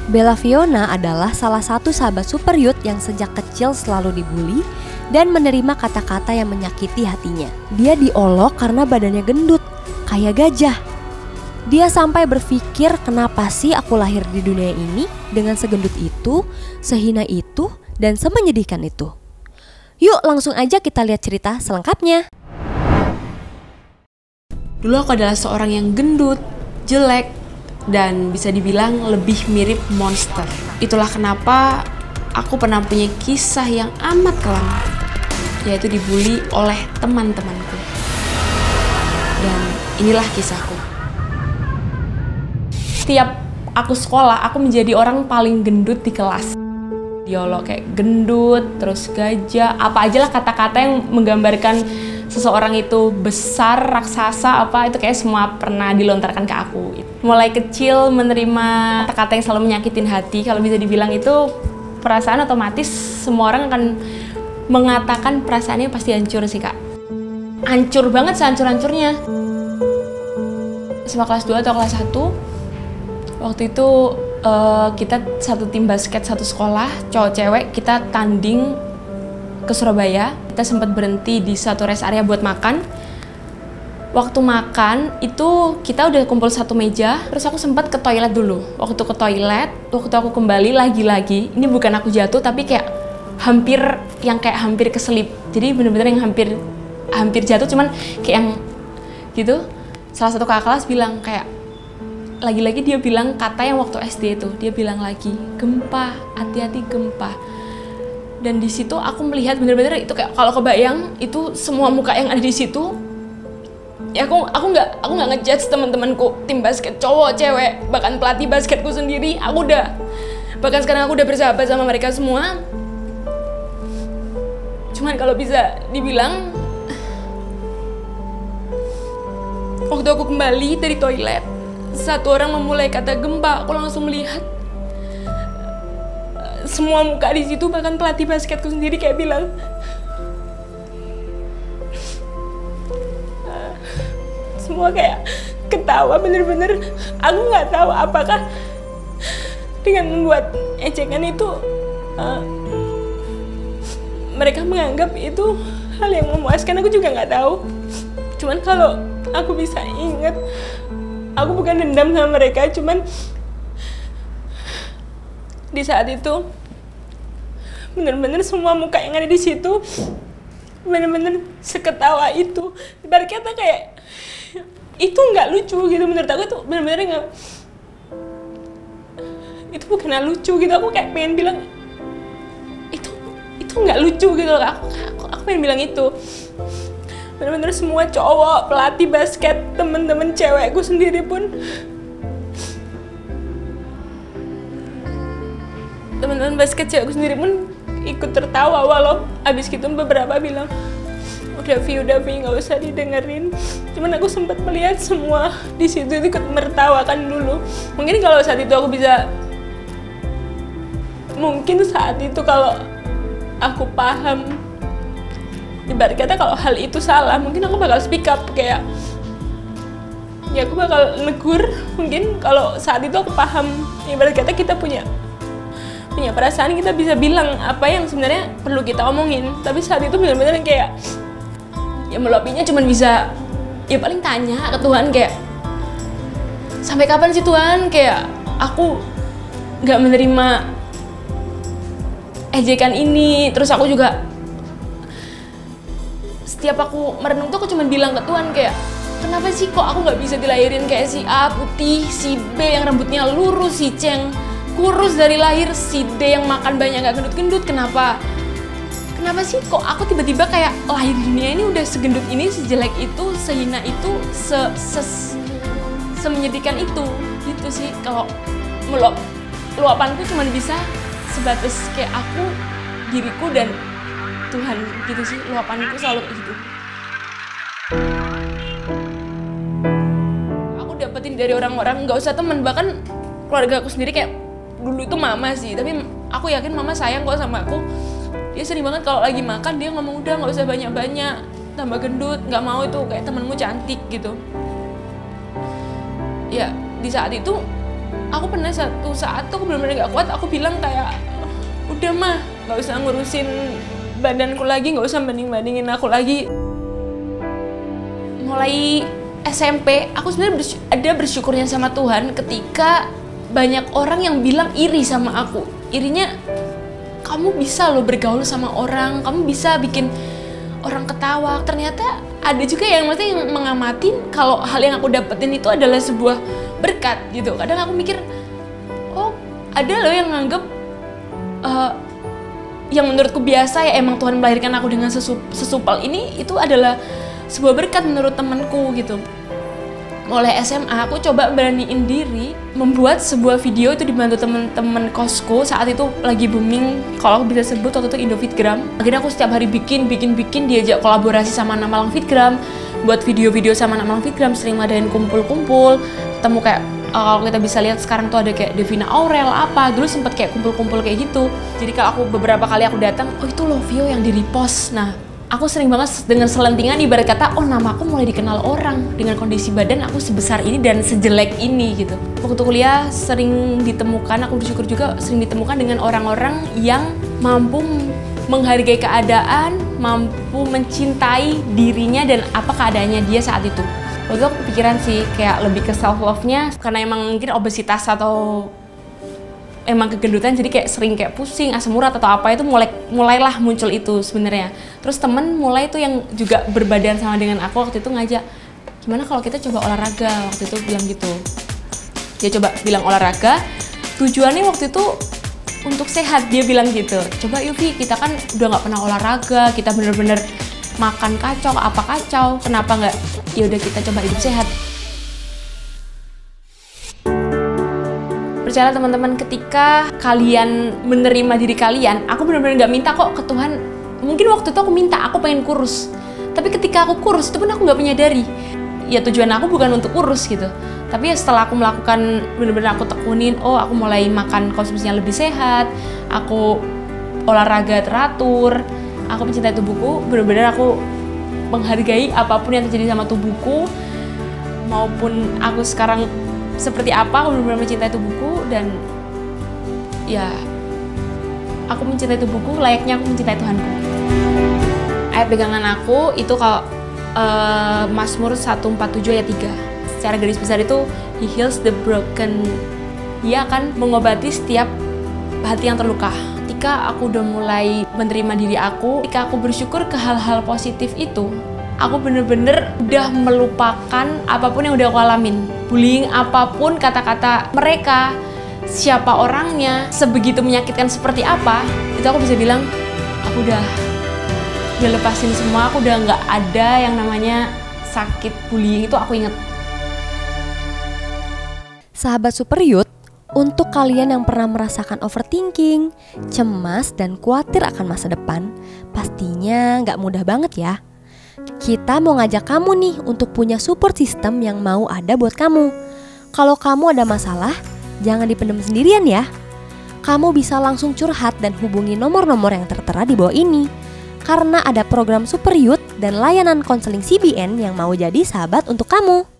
Bella Fiona adalah salah satu sahabat super youth yang sejak kecil selalu dibully dan menerima kata-kata yang menyakiti hatinya. Dia diolok karena badannya gendut, kayak gajah. Dia sampai berpikir, kenapa sih aku lahir di dunia ini dengan segendut itu, sehina itu, dan semenyedihkan itu. Yuk langsung aja kita lihat cerita selengkapnya. Dulu aku adalah seorang yang gendut, jelek, dan bisa dibilang lebih mirip monster. Itulah kenapa aku pernah punya kisah yang amat kelam, yaitu dibully oleh teman-temanku. Dan inilah kisahku. Setiap aku sekolah, aku menjadi orang paling gendut di kelas. Diolok kayak gendut, terus gajah, apa aja lah kata-kata yang menggambarkan seseorang itu besar, raksasa, apa itu kayak semua pernah dilontarkan ke aku. Mulai kecil menerima kata-kata yang selalu menyakitin hati, kalau bisa dibilang itu perasaan otomatis semua orang akan mengatakan perasaannya pasti hancur sih kak. Hancur banget, sehancur-hancurnya. Sama kelas 2 atau kelas 1, waktu itu kita satu tim basket satu sekolah, cowok cewek, kita tanding ke Surabaya. Kita sempat berhenti di satu rest area buat makan. Waktu makan itu kita udah kumpul satu meja, terus aku sempat ke toilet dulu. Waktu ke toilet, waktu aku kembali lagi-lagi, ini bukan aku jatuh tapi kayak hampir keselip. Jadi bener-bener yang hampir jatuh, cuman kayak yang gitu. Salah satu kakak kelas bilang kayak, lagi-lagi dia bilang kata yang waktu SD itu, dia bilang lagi, gempa, hati-hati gempa. Dan di situ aku melihat bener-bener itu kayak kalau kebayang itu semua muka yang ada di situ. Ya aku nggak ngejudge teman-temanku, tim basket cowok, cewek, bahkan pelatih basketku sendiri. Bahkan sekarang aku udah bersahabat sama mereka semua. Cuman kalau bisa dibilang, waktu aku kembali dari toilet, satu orang memulai kata gempa, aku langsung melihat semua muka di situ, bahkan pelatih basketku sendiri kayak bilang, semua kayak ketawa bener-bener. Aku nggak tahu apakah dengan membuat ejekan itu mereka menganggap itu hal yang memuaskan. Aku juga nggak tahu. Cuman kalau aku bisa ingat, aku bukan dendam sama mereka, cuman di saat itu bener-bener semua muka yang ada di situ bener-bener seketawa itu. Ibarat kata kayak itu nggak lucu gitu, menurut aku itu bener-bener nggak, itu bukan lucu gitu. Aku kayak pengen bilang itu nggak lucu gitu. Aku pengen bilang itu. Bener-bener semua cowok, pelatih basket, temen-temen cewekku sendiri pun, temen-temen basket cewekku sendiri pun ikut tertawa. Walau abis gitu beberapa bilang, udah Vi nggak usah didengerin. Cuman aku sempat melihat semua di situ ikut mertawakan dulu. Mungkin kalau saat itu aku bisa, mungkin saat itu kalau aku paham, ibarat kata kalau hal itu salah, mungkin aku bakal speak up, kayak ya aku bakal negur. Mungkin kalau saat itu aku paham, ibarat kata kita punya perasaan, kita bisa bilang apa yang sebenarnya perlu kita omongin. Tapi saat itu benar-benar kayak ya meluapinya cuman bisa ya paling tanya ke Tuhan kayak, sampai kapan sih Tuhan, kayak aku nggak menerima ejekan ini. Terus aku juga setiap aku merenung tuh aku cuma bilang ke Tuhan kayak, kenapa sih kok aku nggak bisa dilahirin kayak si A putih, si B yang rambutnya lurus, si C yang kurus dari lahir, si D yang makan banyak nggak gendut-gendut. Kenapa sih kok aku tiba-tiba kayak lahir di dunia ini udah segendut ini, sejelek itu, sehina itu, semenyedihkan itu. Gitu sih. Kalau luapanku cuma bisa sebatas kayak aku, diriku, dan Tuhan gitu sih. Luapanku selalu kayak gitu. Aku dapetin dari orang-orang, nggak usah temen, bahkan keluarga aku sendiri. Kayak dulu itu mama sih, tapi aku yakin mama sayang kok sama aku. Dia sering banget kalau lagi makan dia ngomong, udah nggak usah banyak-banyak, tambah gendut, nggak mau itu kayak temenmu cantik gitu. Ya di saat itu Aku pernah satu saat tuh aku benar-benar gak kuat, aku bilang kayak, udah mah, gak usah ngurusin badanku lagi, gak usah banding-bandingin aku lagi. Mulai SMP, aku sebenarnya ada bersyukurnya sama Tuhan ketika banyak orang yang bilang iri sama aku. Irinya, kamu bisa loh bergaul sama orang, kamu bisa bikin orang ketawa. Ternyata ada juga yang maksudnya yang mengamatin kalau hal yang aku dapetin itu adalah sebuah berkat gitu. Kadang aku mikir, oh ada loh yang nganggep yang menurutku biasa ya, emang Tuhan melahirkan aku dengan sesupel ini, itu adalah sebuah berkat menurut temanku gitu. Mulai SMA aku coba beraniin diri membuat sebuah video, itu dibantu temen-temen kosku. Saat itu lagi booming, kalau aku bisa sebut waktu itu Indofitgram. Akhirnya aku setiap hari bikin, diajak kolaborasi sama anak Malang Fitgram, buat video-video sama anak Malang Fitgram, sering ngadain kumpul-kumpul, ketemu kayak kalau kita bisa lihat sekarang tuh ada kayak Devina Aurel apa, dulu sempet kayak kumpul-kumpul kayak gitu. Jadi kalau aku beberapa kali aku datang, oh itu loh Vio yang di repost. Nah, aku sering banget dengan selentingan ibarat kata, oh nama aku mulai dikenal orang dengan kondisi badan aku sebesar ini dan sejelek ini gitu. Waktu kuliah sering ditemukan, aku bersyukur juga sering ditemukan dengan orang-orang yang mampu menghargai keadaan, mampu mencintai dirinya dan apa keadaannya dia saat itu. Waktu itu aku kepikiran sih kayak lebih ke self love-nya, karena emang mungkin obesitas atau emang kegendutan, jadi kayak sering kayak pusing, asam urat atau apa, itu mulailah muncul itu sebenarnya. Terus temen mulai tuh yang juga berbadan sama dengan aku waktu itu ngajak, gimana kalau kita coba olahraga, waktu itu bilang gitu. Dia coba bilang olahraga, tujuannya waktu itu untuk sehat, dia bilang gitu. Coba Yufi, kita kan udah nggak pernah olahraga, kita bener-bener makan kacau, apa kacau, kenapa nggak ya udah kita coba hidup sehat. Percayalah teman-teman, ketika kalian menerima diri kalian, aku benar-benar nggak minta kok ke Tuhan. Mungkin waktu itu aku minta, aku pengen kurus. Tapi ketika aku kurus, itu pun aku nggak menyadari. Ya tujuan aku bukan untuk kurus gitu. Tapi ya setelah aku melakukan, benar-benar aku tekunin, oh aku mulai makan konsumsinya lebih sehat, aku olahraga teratur, aku mencintai tubuhku, benar-benar aku menghargai apapun yang terjadi sama tubuhku, maupun aku sekarang seperti apa, aku benar-benar mencintai tubuhku. Dan ya aku mencintai tubuhku layaknya aku mencintai Tuhanku. Ayat pegangan aku itu kalau Mazmur 147 ayat 3. Secara garis besar itu He heals the broken. Dia akan mengobati setiap hati yang terluka. Ketika aku udah mulai menerima diri aku, ketika aku bersyukur ke hal-hal positif itu, aku bener-bener udah melupakan apapun yang udah aku alamin. Bullying apapun, kata-kata mereka, siapa orangnya, sebegitu menyakitkan seperti apa, itu aku bisa bilang, aku udah lepasin semua, aku udah nggak ada yang namanya sakit bullying, itu aku inget. Sahabat Super Youth, untuk kalian yang pernah merasakan overthinking, cemas, dan khawatir akan masa depan, pastinya nggak mudah banget ya. Kita mau ngajak kamu nih untuk punya support system yang mau ada buat kamu. Kalau kamu ada masalah, jangan dipendam sendirian ya. Kamu bisa langsung curhat dan hubungi nomor-nomor yang tertera di bawah ini. Karena ada program Super Youth dan layanan konseling CBN yang mau jadi sahabat untuk kamu.